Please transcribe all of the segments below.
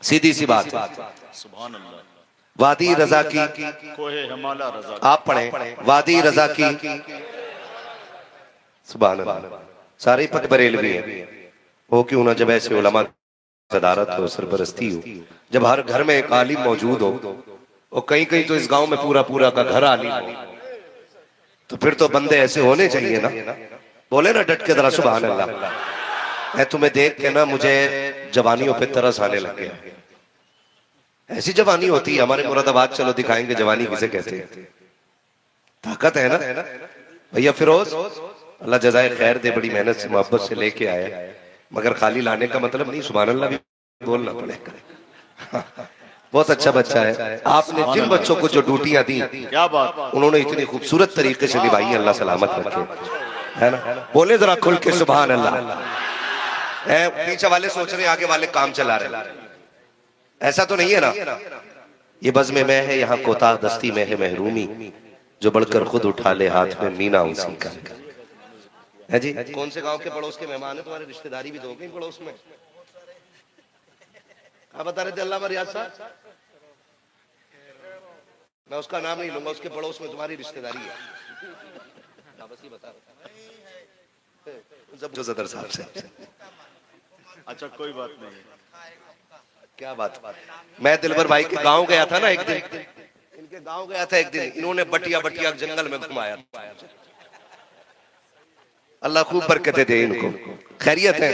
सीधी सी बात है। सुभान अल्लाह। वादी रजा की कोहे हिमालय रजा। आप पढ़े वादी रजा की। सुभान अल्लाह। सारे पद बरेलवी हैं। हो क्यों ना, जब ऐसे उलमा सदारत हो, सरपरस्ती हो, जब हर घर में एक आलिम मौजूद हो, और कहीं कहीं तो इस गांव में पूरा पूरा का घर आलिम हो, तो फिर तो बंदे ऐसे होने चाहिए ना। बोले ना डट के जरा सुभान अल्लाह। मैं तुम्हें देख के ना मुझे जवानियों पे तरस आने लग गया। ऐसी जवानी होती है हमारे मुरादाबाद, चलो दिखाएंगे जवानी किसे कहते हैं। ताकत है ना भैया। फिरोज अल्लाह जज़ाए खैर दे, बड़ी मेहनत से मोहब्बत से लेके आया, मगर खाली लाने का मतलब नहीं, सुभान अल्लाह भी बोलना पड़ेगा। बहुत अच्छा बच्चा है। आपने जिन बच्चों को जो ड्यूटियां दी, क्या बात। उन्होंने इतनी खूबसूरत तरीके से निभाई, अल्लाह सलामत रखे, है ना। बोले जरा खुल के सुभान अल्लाह। पीछे वाले सोच रहे आगे वाले काम चला रहे, ऐसा तो नहीं है ना। ये बज़्म में है, यहाँ कोता दस्ती में है महरूमी, जो बढ़कर खुद उठा ले हाथ में मीना उसी का है जी। कौन से गांव के पड़ोस के मेहमान है तुम्हारे, रिश्तेदारी भी दोगे पड़ोस में? आप बता रहे थे अल्लाह रियाज साहब, मैं उसका नाम नहीं लूंगा, उसके पड़ोस में तुम्हारी रिश्तेदारी है। बस ये बता जो सदर साहब से। अच्छा कोई बात नहीं। क्या बात। मैं दिलबर भाई के गांव गया था ना एक दिन, इनके गांव गया था एक दिन, इन्होंने बटिया बटिया जंगल में घुमाया। अल्लाह खूब बरकतें दे इनको। खैरियत है,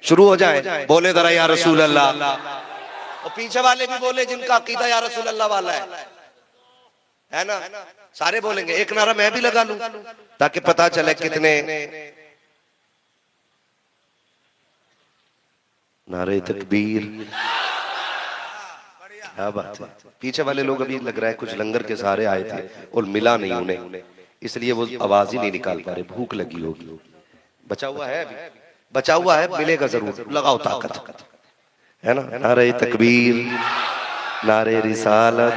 शुरू हो जाए। बोले जरा या रसूल अल्लाह, और पीछे वाले भी बोले जिनका अकीदा या रसूल अल्लाह वाला है ना। सारे बोलेंगे, एक नारा मैं भी लगा लूं ताकि पता चले कितने। नारे तकबीर। क्या बात है। पीछे वाले लोग अभी लग रहा है कुछ लंगर के सहारे आए थे और मिला नहीं उन्हें, इसलिए वो आवाज ही नहीं निकाल पा रहे, भूख लगी होगी। बचा हुआ है, अभी बचा हुआ है, मिलेगा जरूर, लगाओ ताकत, है ना। नारे तकबीर, नारे रिसालत,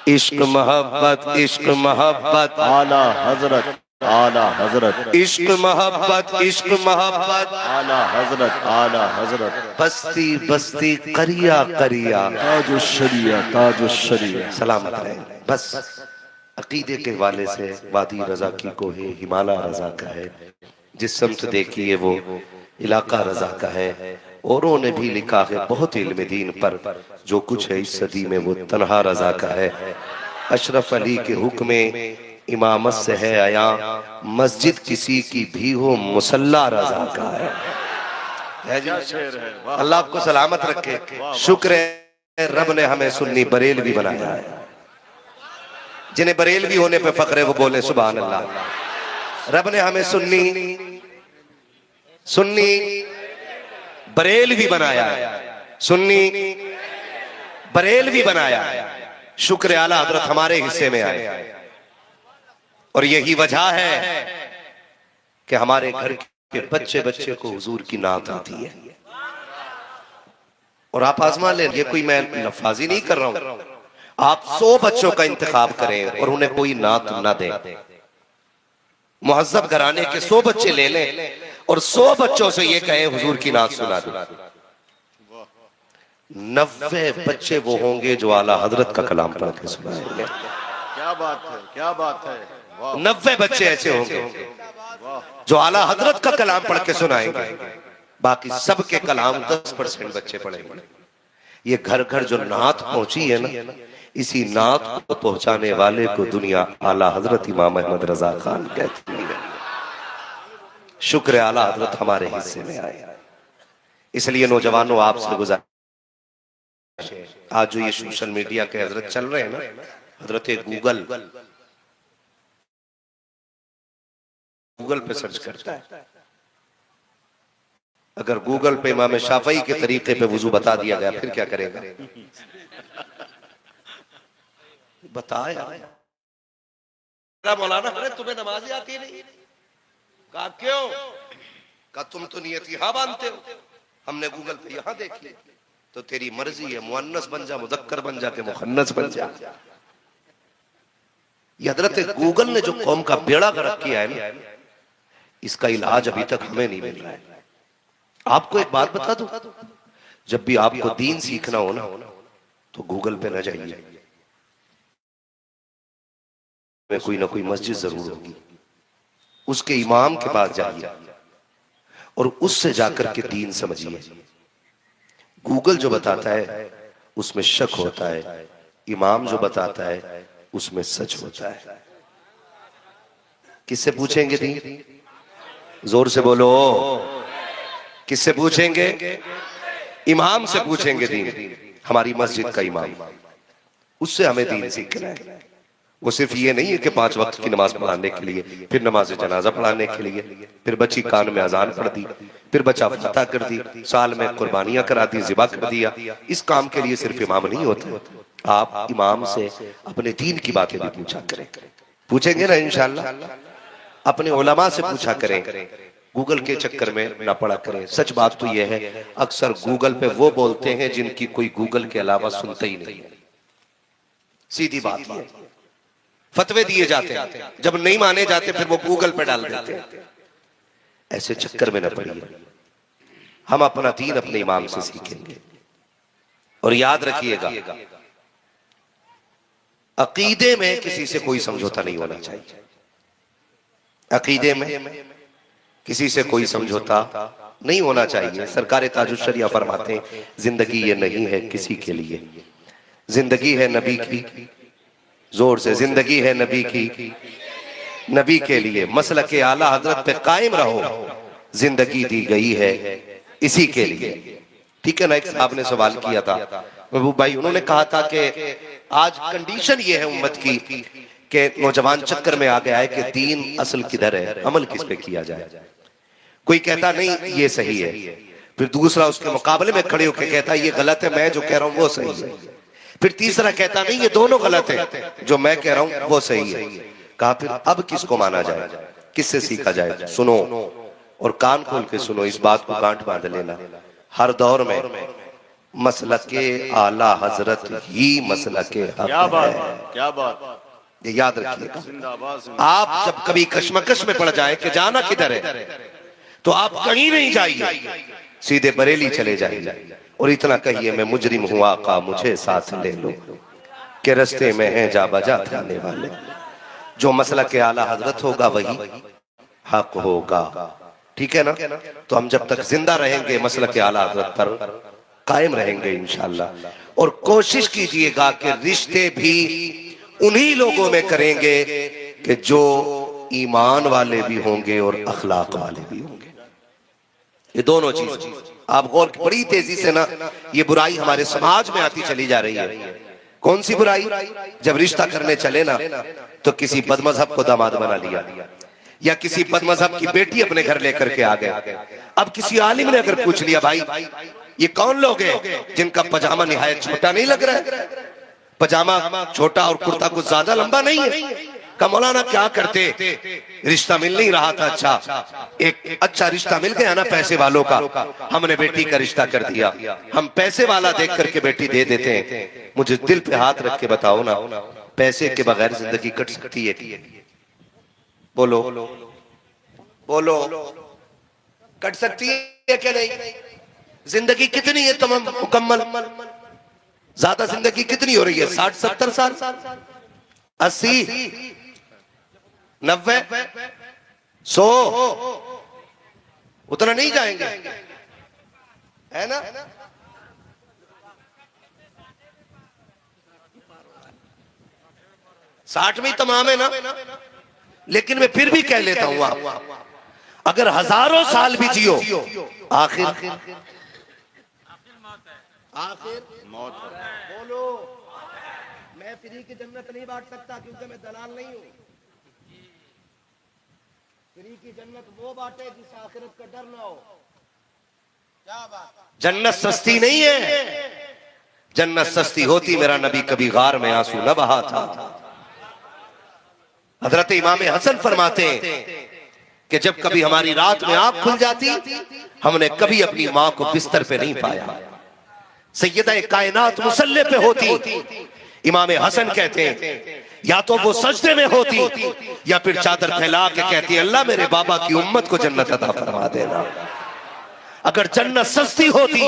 इश्क मोहब्बत, इश्क मोहब्बत, आला हजरत, आला हजरत, इश्क मोहब्बत, इश्क मोहब्बत, आला हजरत, आला हजरत। बस्ती बस्ती करिया करिया, ताजो शरिया, ताजो शरिया। सलामत रहे। बस अकीदे के हवाले से वादी रजा की कोहे हिमालय रजा का है, जिस समत देखिए वो इलाका रजा का है। औरों ने भी लिखा है बहुत इल्म दीन पर, जो कुछ है इस सदी में वो तन्हा रजा का है। अशरफ अली के हुक्म इमामत से है आया, मस्जिद किसी की भी हो मुसल्ला रजा का है जी। अल्लाह आपको सलामत रखे। शुक्र है रब ने हमें सुन्नी बरेलवी बनाया है। जिन्हें बरेलवी होने पे फख्र है वो बोले सुभान अल्लाह। रब ने हमें सुन्नी बरेलवी बनाया है, सुन्नी बरेलवी बनाया है। शुक्र आला हजरत हमारे हिस्से में आए, और यही वजह है कि हमारे घर के बच्चे बच्चे को हुजूर की नात आती है। और आप आजमा लें, ये कोई मैं लफाजी नहीं कर रहा हूं। आप 100 बच्चों का इंतखाब करें और उन्हें कोई नात ना दें, मुहज्जब घराने के 100 बच्चे ले लें और 100 बच्चों से ये कहें हुजूर की नात सुना दो, 90 बच्चे वो होंगे जो आला हजरत का कलाम पढ़ के सुनाएंगे। क्या बात है, क्या बात है। 90 बच्चे ऐसे होंगे जो आला हजरत का कलाम पढ़ के सुनाएंगे, बाकी सबके कलाम 10% बच्चे पढ़ेंगे। ये घर घर जो नात पहुंची है ना, इसी नात को पहुंचाने वाले को दुनिया आला हजरत इमाम अहमद रजा खान कहती है। शुक्र आला हजरत हमारे हिस्से में आए। इसलिए नौजवानों आपसे गुजारिश, आज जो ये सोशल मीडिया के हजरत चल रहे हैं ना, हजरत गूगल पे सर्च करता है। अगर गूगल पे इमाम शाफई के तरीके पे वुजू बता दिया गया, फिर क्या करेगा? बताया मौलाना, अरे तुम्हें नमाज आती नहीं? कहा क्यों? कहा तुम तो नियत यहाँ बांधते हो, हमने गूगल पे यहाँ देख ली। तो तेरी मर्जी है, मुअन्नस बन जा, मुदक्कर बन जा के मुखन्नस बन जा। ये हजरत गूगल ने जो कौम का बेड़ा गर्क किया है ना, इसका इलाज अभी तक हमें नहीं मिल रहा है। आपको एक बात बता दूं, जब भी आपको दीन सीखना हो ना तो गूगल पे ना जाइए, में कोई ना कोई मस्जिद जरूर होगी, उसके इमाम के पास जाइए और उससे जाकर के दीन समझिए। गूगल जो बताता है उसमें शक होता है, इमाम जो बताता है उसमें सच होता है। किससे पूछेंगे दीन? जोर से बोलो, किससे पूछेंगे? इमाम से पूछेंगे दीन। हमारी मस्जिद का इमाम, उससे हमें दीन सीखना है। वो सिर्फ ये नहीं है कि 5 वक्त की नमाज पढ़ाने के लिए, फिर नमाज जनाजा पढ़ाने के लिए, फिर बच्ची कान में अजान पढ़ दी, फिर बच्चा फतह कर दी, साल में कुर्बानियां करा दी, ज़िबा कर दिया। इस काम के लिए सिर्फ इमाम नहीं होते। आप इमाम से अपने दीन की बातें भी पूछा करें। पूछेंगे ना इंशाअल्लाह? अपने उलमा से पूछा करें, गूगल के चक्कर में ना पड़ा करें। सच बात तो यह है, अक्सर गूगल पे वो बोलते हैं जिनकी कोई गूगल के अलावा सुनता ही नहीं है। सीधी बात है। फतवे दिए जाते हैं, जब नहीं माने जाते फिर वो गूगल पे डाल देते हैं। ऐसे चक्कर में न पड़िए। हम अपना दीन अपने इमाम से सीखेंगे। और याद रखिएगा, अकीदे में किसी से कोई समझौता नहीं होना चाहिए। अकीदे में किसी से कोई समझौता नहीं होना चाहिए। सरकार ताजुश शरिया फरमाते हैं, जिंदगी ये नहीं है किसी के लिए, जिंदगी है नबी की। जोर से, जिंदगी है नबी की, नबी के लिए। मसलक आला हजरत पे कायम रहो, जिंदगी दी गई है इसी के लिए। ठीक है ना? एक साहब ने सवाल किया था महबूब भाई, उन्होंने कहा था कि आज कंडीशन ये है उम्मत की कि नौजवान चक्कर में आ गया है कि दीन असल किधर है, अमल किस पे किया जाए। कोई कहता नहीं ये सही है, फिर दूसरा उसके मुकाबले में खड़े होकर कहता ये गलत है, मैं जो कह रहा हूं वो सही है। फिर तीसरा कहता नहीं ये दोनों गलत है, जो मैं कह रहा हूं वो सही है। कहा फिर अब किसको माना जाए, किससे सीखा जाए? सुनो और कान खोल के सुनो, इस बात को गांठ बांध लेना। हर दौर में मसलके आला हजरत ही मसलके हक है। क्या बात, क्या बात, ये याद रखिएगा। जिंदाबाद। आप जब कभी कश्मकश में पड़ जाए कि जाना किधर है, तो आप कहीं नहीं जाइए, सीधे बरेली चले जाइए और इतना कहिए मैं मुजरिम हूं आका मुझे साथ ले लो, के रस्ते में हैं जा बजा आने वाले। जो मसला के आला हजरत होगा वही हक होगा। ठीक है ना? तो हम जब तक जिंदा रहेंगे मसला के आला हजरत पर कायम रहेंगे इंशाअल्लाह। और कोशिश कीजिएगा कि रिश्ते भी उन्हीं लोगों में करेंगे कि जो ईमान वाले भी होंगे और अखलाक वाले भी होंगे। ये दोनों चीज आप गौर, बड़ी तेजी से ना ये बुराई हमारे समाज में आती चली जा रही है। कौन सी बुराई? जब रिश्ता करने चले ना तो किसी बदमजहब को दामाद बना लिया, या किसी बदमजहब की बेटी अपने घर लेकर के आ गए। अब किसी आलिम ने अगर पूछ लिया, भाई ये कौन लोग हैं जिनका पजामा निहायत छोटा नहीं लग रहा है, पजामा छोटा और कुर्ता कुछ ज्यादा लंबा नहीं है? का मौलाना क्या करते, रिश्ता मिल नहीं रहा था, अच्छा एक अच्छा रिश्ता मिल गया ना पैसे वालों का, हमने बेटी का रिश्ता कर दिया। हम पैसे वाला देख करके बेटी दे देते हैं। मुझे दिल पे हाथ रख के बताओ ना, पैसे के बगैर जिंदगी कट सकती है? बोलो बोलो, कट सकती है क्या नहीं? जिंदगी कितनी है तमाम मुकम्मल? ज्यादा जिंदगी कितनी हो रही है? 60-70 साल, 80, 90, 100, उतना नहीं जाएंगे, है ना? साठ में तमाम है ना? लेकिन मैं फिर भी कह लेता हूं, आप अगर हजारों साल भी जियो, आखिर मौत है। बोलो, मैं फ्री की जन्नत नहीं बांट सकता क्योंकि मैं दलाल नहीं हूं। फ्री की जन्नत वो बांटे जिसे आखिरत का डर ना हो। क्या बात? जन्नत सस्ती नहीं है। जन्नत सस्ती होती मेरा नबी कभी गार में आंसू न बहा था। हजरत इमाम हसन फरमाते हैं कि जब कभी हमारी रात में आंख खुल जाती, हमने कभी अपनी मां को बिस्तर पे नहीं पाया, सैयदा कायनात मुसल्ले पे होती। इमाम हसन कहते हैं या तो वो सजदे में होती या फिर चादर फैला के कहती अल्लाह मेरे बाबा की उम्मत को जन्नत अता फरमा देना। अगर जन्नत सस्ती होती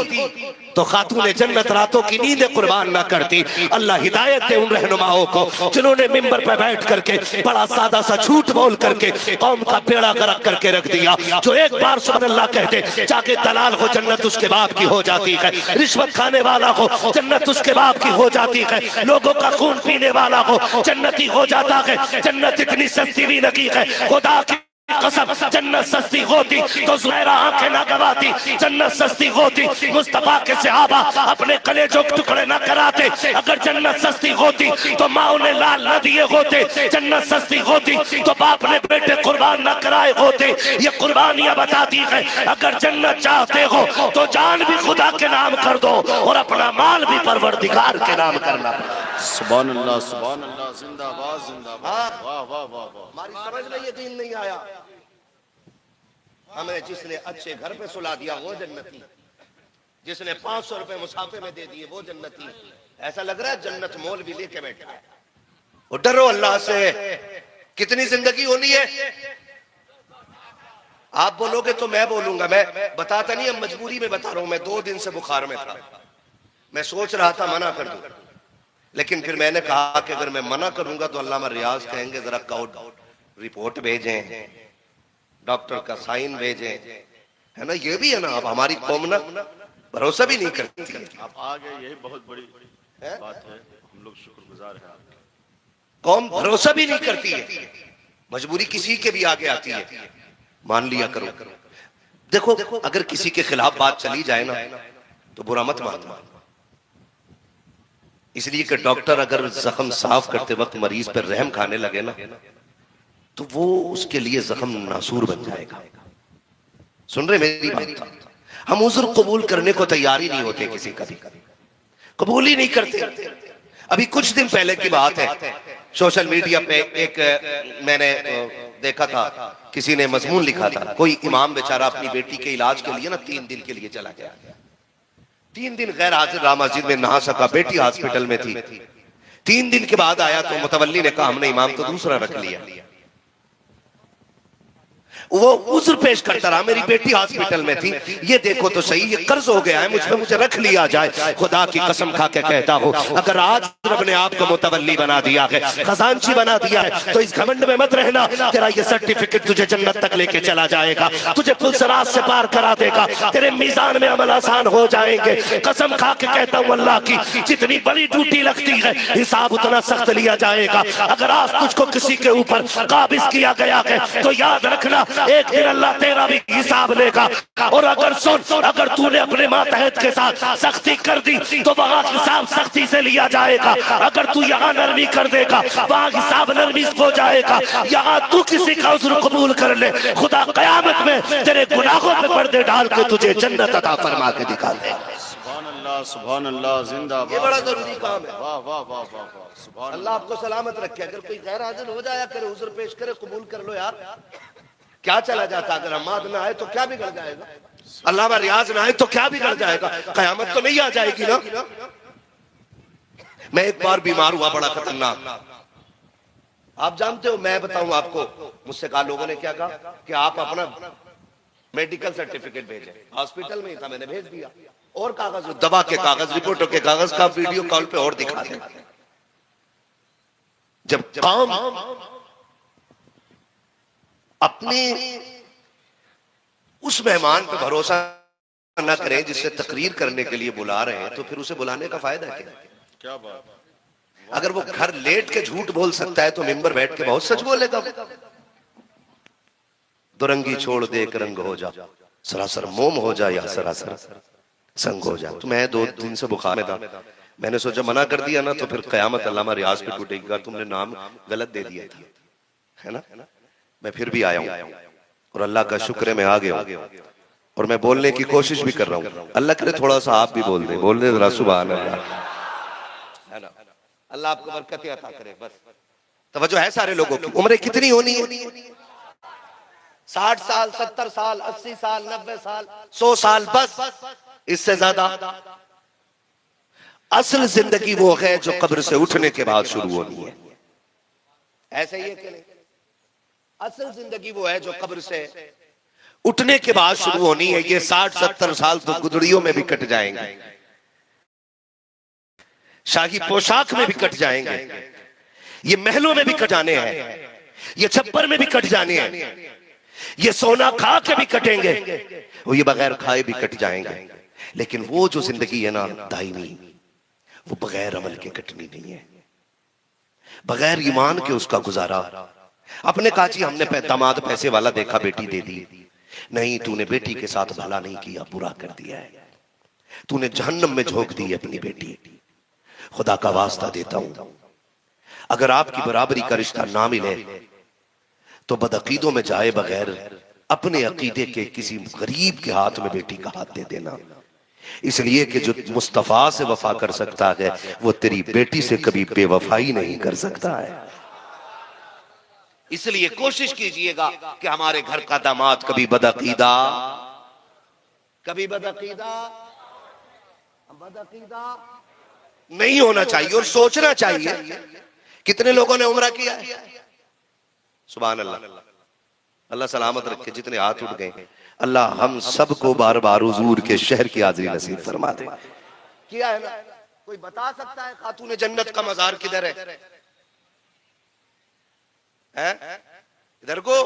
तो खातून जन्नत रातों की नींद कुर्बान ना करती। अल्लाह हिदायत दे उन रहनुमाओं को जिन्होंने मिंबर पर बैठ करके बड़ा सादा सा झूठ बोल करके कौम का बेड़ा गर्क करके रख दिया। जो एक बार सुबह अल्लाह कहते जाके दलाल हो जन्नत उसके बाप की हो जाती है, रिश्वत खाने वाला हो जन्नत उसके बाप की हो जाती है, लोगों का खून पीने वाला हो जन्नती हो जाता है। जन्नत इतनी सस्ती भी नहीं है, खुदा की कसम जन्नत सस्ती होती तो ज़ुहैरा आंखें ना गवाती। जन्नत सस्ती होती मुस्तफा के सहाबा अपने कलेजों के टुकड़े ना कराते। अगर जन्नत सस्ती होती तो माँ ने लाल ना दिए होते। जन्नत सस्ती होती तो बाप ने बेटे कुर्बान ना कराए होते। ये कुर्बानियां बताती है अगर जन्नत चाहते हो तो जान भी खुदा के नाम कर दो और अपना माल भी परवरदिगार के नाम करना। सुभान अल्लाह, जिंदाबाद जिंदाबाद। वाह वाह वाह वाह। हमारी समझ में यकीन नहीं आया, हमें जिसने अच्छे घर पे सुला दिया वो जन्नती, जिसने 500 रुपए मुसाफे में दे दिए वो जन्नती। ऐसा लग रहा है जन्नत मोल भी लेके बैठा है। और डरो अल्लाह से, कितनी जिंदगी होनी है। आप बोलोगे तो मैं बोलूंगा, मैं बताता नहीं, अब मजबूरी में बता रहा हूं। मैं 2 दिन से बुखार में था, मैं सोच रहा था मना कर दूं, लेकिन फिर मैंने कहा कि अगर मैं मना करूंगा तो अल्लामा रियाज कहेंगे जरा काउट रिपोर्ट भेजें, डॉक्टर का साइन भेजें, है ना। ये भी है ना, अब हमारी कौम ना भरोसा भी नहीं करती है। आप आ गए, यही बहुत बड़ी बात है, हम लोग शुक्रगुजार हैं आपके। कौम भरोसा भी नहीं करती है, मजबूरी किसी के भी आगे आती है, मान लिया करो। देखो अगर किसी के खिलाफ बात चली जाए ना तो बुरा मत मानना, इसलिए कि डॉक्टर अगर जख्म साफ करते वक्त मरीज पर रहम खाने लगे ना तो वो उसके लिए जख्म नासूर बन जाएगा। सुन रहे मेरी बात? हम उज़्र कबूल करने को तैयार ही नहीं होते, किसी का भी कबूल ही नहीं करते। अभी कुछ दिन पहले की बात है, सोशल मीडिया पे एक मैंने देखा था, किसी ने मजमून लिखा था, कोई इमाम बेचारा अपनी बेटी के इलाज के लिए ना 3 दिन के लिए चला गया। 3 दिन गैर हाजिर रहा, मस्जिद में नहा सका, बेटी हॉस्पिटल में थी। 3 दिन के बाद आया तो मुतवल्ली ने कहा हमने इमाम तो दूसरा रख लिया। वो उज़्र पेश करता रहा, मेरी बेटी हॉस्पिटल में थी, ये देखो तो सही, ये कर्ज हो गया है मुझ पे, मुझे रख लिया जाए। खुदा की कसम खा के कहता हूं, अगर आज रब ने आपको मुतवल्ली बना दिया है, खजांची बना दिया है, तो इस घमंड में मत रहना। तेरा ये सर्टिफिकेट तुझे जन्नत तक लेके चला जाएगा, तुझे पुलसराज से पार करा देगा, तेरे मीजान में अमल आसान हो जाएंगे। कसम खा के कहता हूं अल्लाह की, जितनी बड़ी ड्यूटी लगती है हिसाब उतना सख्त लिया जाएगा। अगर आज तुझको किसी के ऊपर काबिज किया गया है तो याद रखना एक दिन अल्लाह तेरा भी हिसाब लेगा। और अगर सुन, अगर तूने अपने मातहत के साथ सख्ती कर दी तो वहां हिसाब सख्ती से लिया जाएगा। अगर तू यहाँ नरमी कर देगा वहां हिसाब नरमी हो जाएगा। यहाँ तू किसी का उज़्र कबूल कर ले, खुदा कयामत में तेरे गुनाहों पे पर्दे डाल के तुझे जन्नत अता फरमा के दिखा दे। सुभान अल्लाह, जिंदाबाद। ये बड़ा जरूरी काम है। वाह वाह वाह वाह वाह, सुभान अल्लाह आपको सलामत रखे। अगर कोई गैर हाजिर हो जाया करे, उज़्र पेश करे, कबूल कर लो यार, क्या चला जाता। अगर हमाद ना आए तो क्या बिगड़ जाएगा, अल्लामा रियाज ना आए तो क्या बिगड़ जाएगा, कयामत तो नहीं आ जाएगी ना। मैं एक बार बीमार हुआ, बड़ा खतरनाक। आप जानते हो, मैं बताऊं आपको, मुझसे कहा लोगों ने क्या कहा कि आप अपना मेडिकल सर्टिफिकेट भेजें। हॉस्पिटल में ही था, मैंने भेज दिया, और कागज, दवा के कागज, रिपोर्टों के कागज का वीडियो कॉल पे और दिखा दें। जब काम अपने उस मेहमान पे भरोसा न करें जिससे तकरीर करने के लिए बुला रहे हैं, तो फिर उसे बुलाने का फायदा क्या? क्या बात। अगर वो घर लेट के झूठ बोल सकता है तो मिंबर बैठ के बहुत सच बोलेगा। दुरंगी छोड़ दे एक रंग हो जा, सरासर मोम हो जा या सरासर संग हो जा। तो मैं 2 दिन से बुखार में था, मैंने सोचा मना कर दिया ना तो फिर कयामत अल्लामा रियाज पे टूटेगी, तुमने नाम गलत दे दिया था, है ना। मैं फिर भी आया हूं और अल्लाह का शुक्र है मैं आ गया हूं, और मैं बोलने की कोशिश भी कर रहा हूं। अल्लाह करे थोड़ा सा आप भी बोल दे जरा, सुभान अल्लाह, है ना। अल्लाह आपको बरकतें अता करे। बस तवज्जो है सारे लोगों की। उम्रें कितनी होनी है? 60 साल, 70 साल, 80 साल, 90 साल, 100 साल, बस इससे ज्यादा। असल जिंदगी वो है जो कब्र से उठने के बाद शुरू होनी है। ऐसे ही है कि नहीं? असल जिंदगी वो है जो कब्र से उठने के बाद शुरू होनी है। ये 60-70 साल तो गुदड़ियों में भी कट जाएंगे, शाही पोशाक में भी कट जाएंगे, ये महलों में भी कट जाने हैं, ये छप्पर में भी कट जाने हैं, ये सोना खा के भी कटेंगे, वो ये बगैर खाए भी कट जाएंगे। लेकिन वो जो जिंदगी है ना दायमी, वो बगैर अमल के कटनी नहीं है, बगैर ईमान के उसका गुजारा। अपने काजी हमने दामाद पैसे वाला देखा, बेटी दे दी, नहीं तूने बेटी के साथ भला नहीं किया, बुरा कर दिया है, तूने जहन्नम में झोंक दी अपनी बेटी। खुदा का वास्ता देता हूं, अगर आपकी बराबरी का रिश्ता ना मिले तो बदअकीदों में जाए बगैर अपने अकीदे के किसी गरीब के हाथ में बेटी का हाथ दे देना। इसलिए कि जो मुस्तफा से वफा कर सकता है वो तेरी बेटी से कभी बेवफाई नहीं कर सकता है। इसलिए कोशिश कीजिएगा कि हमारे घर का दामाद कभी बदअकीदा नहीं होना चाहिए, और सोचना चाहिए। कितने लोगों ने उम्रा किया है? सुभान अल्लाह, अल्लाह सलामत रखे जितने हाथ उठ गए। अल्लाह हम सबको बार बार हुजूर के शहर की हाजिरी नसीब फरमा दे। किया है ना? कोई बता सकता है खातून जन्नत का मजार किधर है? इधर को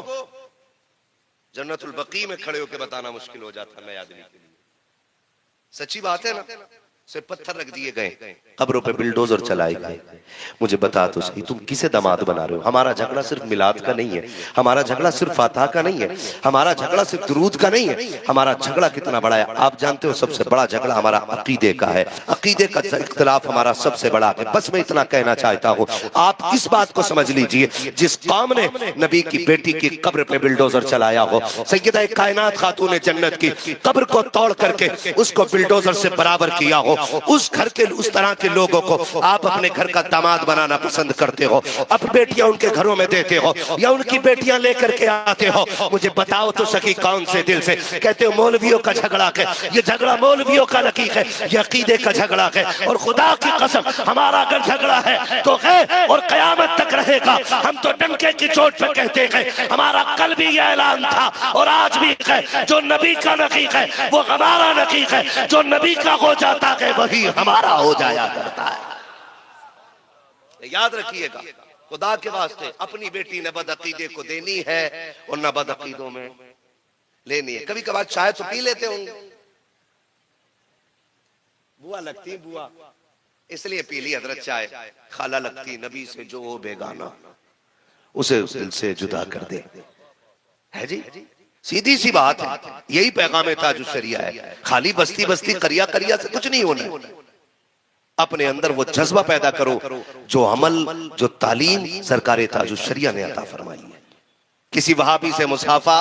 जन्नतुल बकी में खड़े होकर बताना मुश्किल हो जाता नए आदमी के लिए। सच्ची बात है ना? से पत्थर रख दिए गए, कब्रों पे बिल्डोजर चलाए गए। मुझे बता तो सही, तुम किसे दामाद बना रहे हो? हमारा झगड़ा सिर्फ मिलाद का नहीं है, हमारा झगड़ा सिर्फ फातिहा का नहीं है, हमारा झगड़ा सिर्फ दुरूद का नहीं है। हमारा झगड़ा कितना बड़ा है आप जानते हो? सबसे बड़ा झगड़ा हमारा अकीदे का है। अकीदे का इख्तिलाफ हमारा सबसे बड़ा है। बस मैं इतना कहना चाहता हूँ, आप इस बात को समझ लीजिए, जिस कौम ने नबी की बेटी की कब्र पे बिल्डोजर चलाया हो, सैयदा कायनात खातून जन्नत की कब्र को तोड़ करके उसको बिल्डोजर से बराबर किया हो, उस घर के उस तरह के लोगों को आप अपने घर का दामाद बनाना पसंद करते हो, अब बेटियां उनके घरों में देते हो या उनकी बेटियां लेकर के आते हो। मुझे बताओ तो सकी कौन से दिल से? कहते हो मौलवियों का झगड़ा है, ये झगड़ा मौलवियों का नहीं है, ये अकीदे का झगड़ा है। और खुदा की कसम हमारा अगर झगड़ा है तो है और कयामत तक रहेगा। हम तो डंके की चोट पर कहते हैं, हमारा कल भी यह ऐलान था और आज भी है, जो नबी का नकीक है वो हमारा नकीक है, जो नबी का हो जाता है वही हमारा हो जाया करता है। याद रखिएगा, खुदा के वास्ते अपनी बेटी न बदअकीदे को देनी है और न बदअकीदों में लेनी है। कभी कभार चाय तो पी लेते होंगे, बुआ लगती बुआ इसलिए पी ली हजरत चाय, खाला लगती नबी से जो हो बेगाना उसे उस दिल से जुदा कर दे, है जी? सीधी सी बात है, यही पैगाम ताजुश शरिया है। खाली बस्ती बस्ती करिया करिया से कुछ नहीं होना। अपने अंदर वो जज्बा पैदा करो जो अमल, जो तालीम सरकार ताजुश शरिया ने अता फरमाई है। किसी वहाबी से मुसाफा